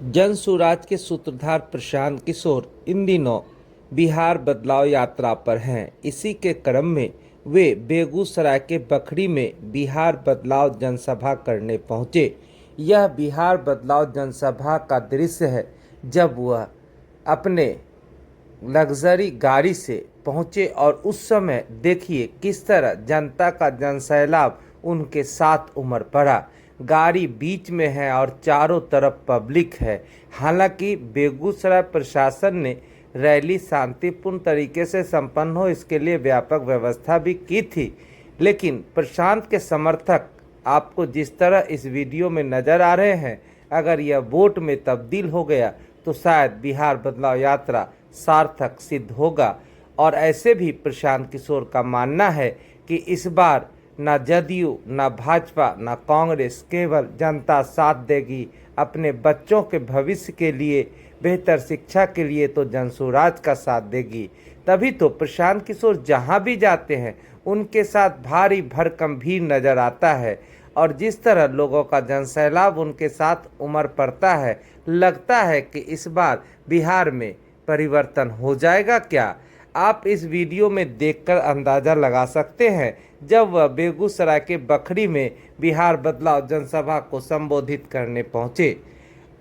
जन स्वराज के सूत्रधार प्रशांत किशोर इन दिनों बिहार बदलाव यात्रा पर हैं। इसी के क्रम में वे बेगूसराय के बखरी में बिहार बदलाव जनसभा करने पहुंचे। यह बिहार बदलाव जनसभा का दृश्य है जब वह अपने लग्जरी गाड़ी से पहुंचे और उस समय देखिए किस तरह जनता का जनसैलाब उनके साथ उमड़ पड़ा। गाड़ी बीच में है और चारों तरफ पब्लिक है। हालांकि बेगूसराय प्रशासन ने रैली शांतिपूर्ण तरीके से संपन्न हो इसके लिए व्यापक व्यवस्था भी की थी, लेकिन प्रशांत के समर्थक आपको जिस तरह इस वीडियो में नज़र आ रहे हैं, अगर यह वोट में तब्दील हो गया तो शायद बिहार बदलाव यात्रा सार्थक सिद्ध होगा। और ऐसे भी प्रशांत किशोर का मानना है कि इस बार न जदयू न भाजपा न कांग्रेस, केवल जनता साथ देगी। अपने बच्चों के भविष्य के लिए, बेहतर शिक्षा के लिए तो जनसुराज का साथ देगी। तभी तो प्रशांत किशोर जहां भी जाते हैं उनके साथ भारी भरकम भीड़ नजर आता है और जिस तरह लोगों का जनसैलाब उनके साथ उमड़ पड़ता है, लगता है कि इस बार बिहार में परिवर्तन हो जाएगा क्या? आप इस वीडियो में देखकर अंदाज़ा लगा सकते हैं जब वह बेगूसराय के बखरी में बिहार बदलाव जनसभा को संबोधित करने पहुंचे।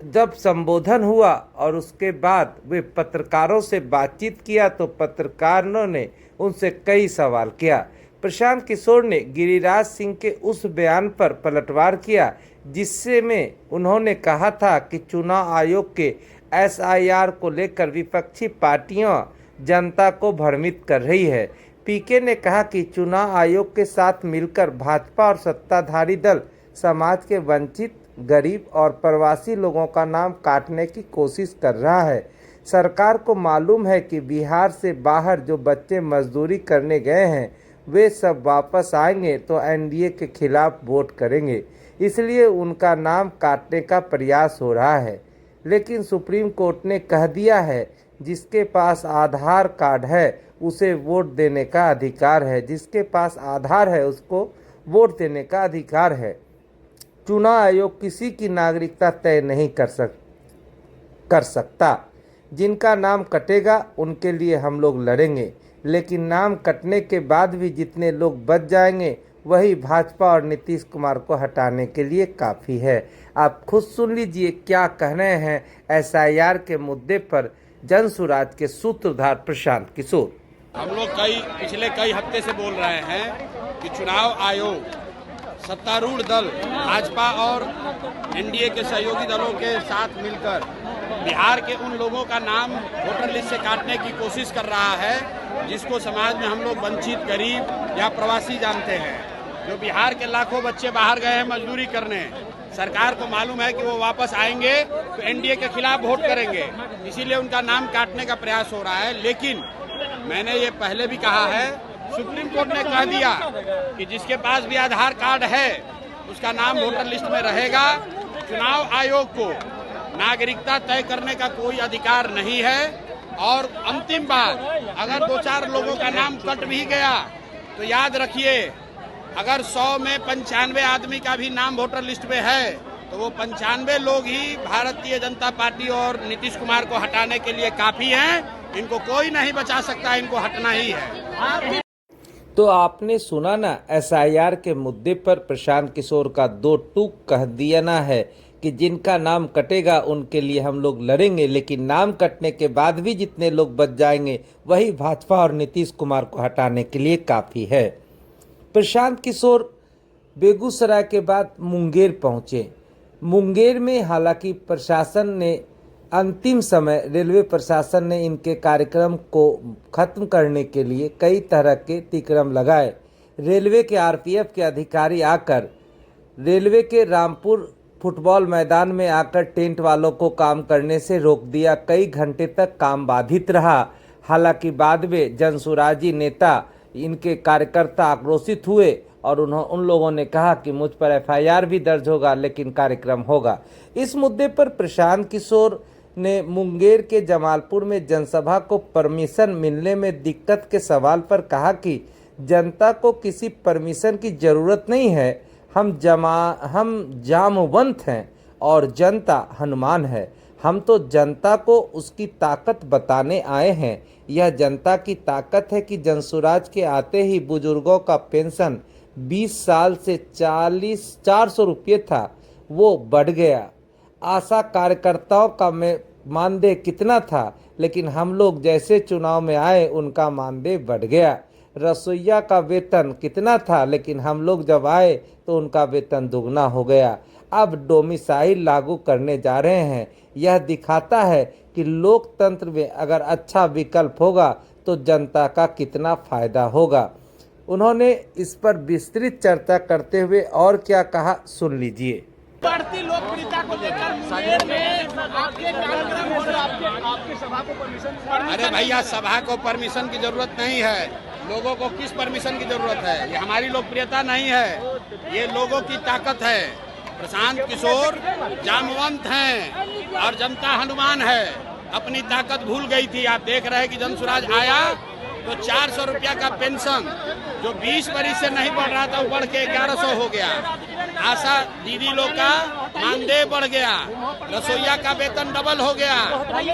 जब संबोधन हुआ और उसके बाद वे पत्रकारों से बातचीत किया तो पत्रकारों ने उनसे कई सवाल किया। प्रशांत किशोर ने गिरिराज सिंह के उस बयान पर पलटवार किया जिससे में उन्होंने कहा था कि चुनाव आयोग के SIR को लेकर विपक्षी पार्टियां जनता को भ्रमित कर रही है। पीके ने कहा कि चुनाव आयोग के साथ मिलकर भाजपा और सत्ताधारी दल समाज के वंचित, गरीब और प्रवासी लोगों का नाम काटने की कोशिश कर रहा है। सरकार को मालूम है कि बिहार से बाहर जो बच्चे मजदूरी करने गए हैं वे सब वापस आएंगे तो NDA के खिलाफ वोट करेंगे, इसलिए उनका नाम काटने का प्रयास हो रहा है। लेकिन सुप्रीम कोर्ट ने कह दिया है जिसके पास आधार कार्ड है उसे वोट देने का अधिकार है, जिसके पास आधार है उसको वोट देने का अधिकार है। चुनाव आयोग किसी की नागरिकता तय नहीं कर सकता। जिनका नाम कटेगा उनके लिए हम लोग लड़ेंगे, लेकिन नाम कटने के बाद भी जितने लोग बच जाएंगे वही भाजपा और नीतीश कुमार को हटाने के लिए काफ़ी है। आप खुद सुन लीजिए क्या कह रहे हैं SIR के मुद्दे पर जनसुराज के सूत्रधार प्रशांत किशोर। हम लोग पिछले कई हफ्ते से बोल रहे हैं कि चुनाव आयोग सत्तारूढ़ दल भाजपा और NDA के सहयोगी दलों के साथ मिलकर बिहार के उन लोगों का नाम वोटर लिस्ट से काटने की कोशिश कर रहा है जिसको समाज में हम लोग वंचित, गरीब या प्रवासी जानते हैं। जो बिहार के लाखों बच्चे बाहर गए हैं मजदूरी करने, सरकार को मालूम है कि वो वापस आएंगे तो NDA के खिलाफ वोट करेंगे, इसीलिए उनका नाम काटने का प्रयास हो रहा है। लेकिन मैंने ये पहले भी कहा है, सुप्रीम कोर्ट ने कह दिया कि जिसके पास भी आधार कार्ड है उसका नाम वोटर लिस्ट में रहेगा। चुनाव आयोग को नागरिकता तय करने का कोई अधिकार नहीं है। और अंतिम बात, अगर 2-4 लोगों का नाम कट भी गया तो याद रखिए, अगर 100 में 95 आदमी का भी नाम वोटर लिस्ट में है तो वो 95 लोग ही भारतीय जनता पार्टी और नीतीश कुमार को हटाने के लिए काफी हैं। इनको कोई नहीं बचा सकता, इनको हटना ही है। तो आपने सुना ना, SIR के मुद्दे पर प्रशांत किशोर का 2 टूक कह दिया ना है कि जिनका नाम कटेगा उनके लिए हम लोग लड़ेंगे, लेकिन नाम कटने के बाद भी जितने लोग बच जाएंगे वही भाजपा और नीतीश कुमार को हटाने के लिए काफ़ी है। प्रशांत किशोर बेगूसराय के बाद मुंगेर पहुंचे। मुंगेर में हालांकि प्रशासन ने अंतिम समय, रेलवे प्रशासन ने इनके कार्यक्रम को ख़त्म करने के लिए कई तरह के तिक्रम लगाए। रेलवे के RPF के अधिकारी आकर रेलवे के रामपुर फुटबॉल मैदान में आकर टेंट वालों को काम करने से रोक दिया। कई घंटे तक काम बाधित रहा। हालांकि बाद में जनसुराजी नेता, इनके कार्यकर्ता आक्रोशित हुए और उन लोगों ने कहा कि मुझ पर FIR भी दर्ज होगा लेकिन कार्यक्रम होगा। इस मुद्दे पर प्रशांत किशोर ने मुंगेर के जमालपुर में जनसभा को परमिशन मिलने में दिक्कत के सवाल पर कहा कि जनता को किसी परमिशन की ज़रूरत नहीं है। हम जामवंत हैं और जनता हनुमान है। हम तो जनता को उसकी ताकत बताने आए हैं। यह जनता की ताकत है कि जनसुराज के आते ही बुजुर्गों का पेंशन 20 साल से 400 रुपये था, वो बढ़ गया। आशा कार्यकर्ताओं का मानदेय कितना था, लेकिन हम लोग जैसे चुनाव में आए उनका मानदेय बढ़ गया। रसोइया का वेतन कितना था, लेकिन हम लोग जब आए तो उनका वेतन दुगना हो गया। अब डोमिसाइल लागू करने जा रहे हैं। यह दिखाता है कि लोकतंत्र में अगर अच्छा विकल्प होगा तो जनता का कितना फायदा होगा। उन्होंने इस पर विस्तृत चर्चा करते हुए और क्या कहा, सुन लीजिए। बढ़ती लोकप्रियता को लेकर मुंगेर में आपके कार्यक्रम और आपके सभा को परमिशन। अरे भैया, सभा को परमिशन की जरूरत नहीं है। लोगों को किस परमिशन की जरूरत है? ये हमारी लोकप्रियता नहीं है, ये लोगों की ताकत है। प्रशांत किशोर जामवंत हैं और जनता हनुमान है। अपनी ताकत भूल गई थी। आप देख रहे हैं कि जनसुराज आया तो 400 रुपया का पेंशन जो 20 बरिस से नहीं बढ़ रहा था वो बढ़ के 1100 हो गया। आशा दीदी लोग का मानदेय बढ़ गया, रसोइया का वेतन डबल हो गया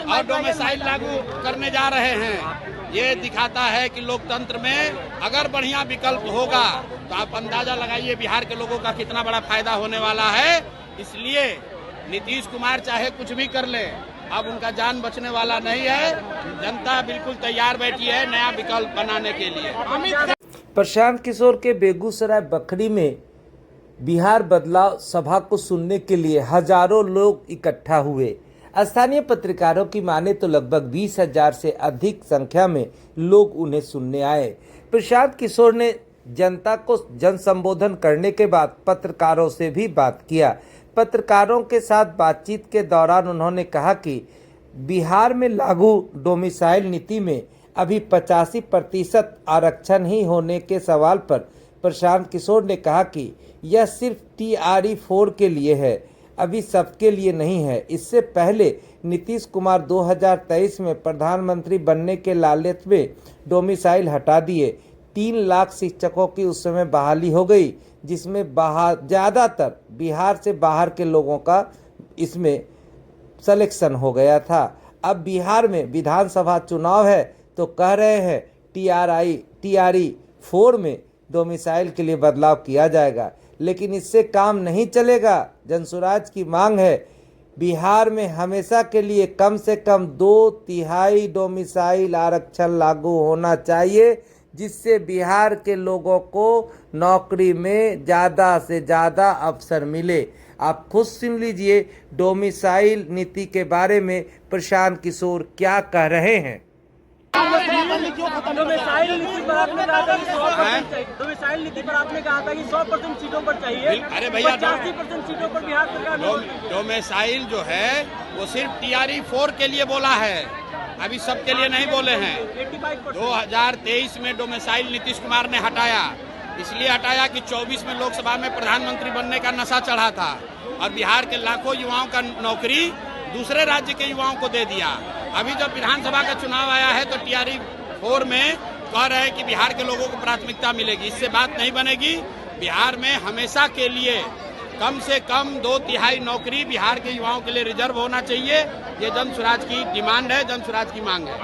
और डोमिसाइल लागू करने जा रहे हैं। ये दिखाता है कि लोकतंत्र में अगर बढ़िया विकल्प होगा तो आप अंदाजा लगाइए बिहार के लोगों का कितना बड़ा फायदा होने वाला है। इसलिए नीतीश कुमार चाहे कुछ भी कर ले, अब उनका जान बचने वाला नहीं है। जनता बिल्कुल तैयार बैठी है नया विकल्प बनाने के लिए। प्रशांत किशोर के बेगूसराय बखरी में बिहार बदलाव सभा को सुनने के लिए हजारों लोग इकट्ठा हुए। स्थानीय पत्रकारों की माने तो लगभग 20,000 से अधिक संख्या में लोग उन्हें सुनने आए। प्रशांत किशोर ने जनता को जन संबोधन करने के बाद पत्रकारों से भी बात किया। पत्रकारों के साथ बातचीत के दौरान उन्होंने कहा कि बिहार में लागू डोमिसाइल नीति में अभी 85% आरक्षण ही होने के सवाल पर प्रशांत किशोर ने कहा कि यह सिर्फ TRE 4 के लिए है, अभी सबके लिए नहीं है। इससे पहले नीतीश कुमार 2023 में प्रधानमंत्री बनने के लालच में डोमिसाइल हटा दिए। 3 लाख शिक्षकों की उस समय बहाली हो गई, जिसमें ज़्यादातर बिहार से बाहर के लोगों का इसमें सिलेक्शन हो गया था। अब बिहार में विधानसभा चुनाव है तो कह रहे हैं TRE 4 में डोमिसाइल के लिए बदलाव किया जाएगा, लेकिन इससे काम नहीं चलेगा। जनसुराज की मांग है बिहार में हमेशा के लिए कम से कम 2/3 डोमिसाइल आरक्षण लागू होना चाहिए, जिससे बिहार के लोगों को नौकरी में ज़्यादा से ज़्यादा अवसर मिले। आप खुद सुन लीजिए डोमिसाइल नीति के बारे में प्रशांत किशोर क्या कह रहे हैं। डोमिसाइल नीति पर आपने कहा था कि 100% डोमिसाइल नीति पर आपने कहा था कि 100% सीटों पर चाहिए। अरे भैया, 85% सीटों पर बिहार सरकार डोमिसाइल जो है वो सिर्फ TRE 4 के लिए बोला है, अभी सबके लिए नहीं बोले हैं। 2023 में डोमिसाइल नीतीश कुमार ने हटाया, इसलिए हटाया कि 24 में लोकसभा में प्रधानमंत्री बनने का नशा चढ़ा था और बिहार के लाखों युवाओं का नौकरी दूसरे राज्य के युवाओं को दे दिया। अभी जब विधानसभा का चुनाव आया है तो TRE 4 में कह रहे हैं कि बिहार के लोगों को प्राथमिकता मिलेगी। इससे बात नहीं बनेगी। बिहार में हमेशा के लिए कम से कम 2/3 नौकरी बिहार के युवाओं के लिए रिजर्व होना चाहिए। ये जनसुराज की डिमांड है, जनसुराज की मांग है।